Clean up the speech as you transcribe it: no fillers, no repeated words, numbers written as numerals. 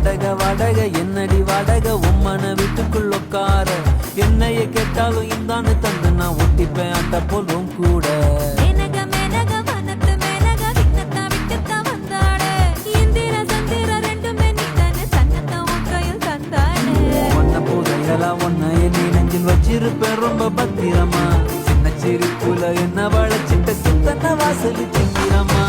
வாடகை என்னடி வாடகை உம்மன வீட்டுக்குள்ள உட்கார என்னைய கேட்டாலும் இந்தான்னு தந்து நான் ஒட்டிப்பேன் அட்ட போலும் கூட ஒன்ன என்னை நெஞ்சில் வச்சிருப்பேன் ரொம்ப பத்திரமா சின்ன சிரிப்புல என்ன வளைச்சிட்ட சித்தன வாசல் சித்திரமா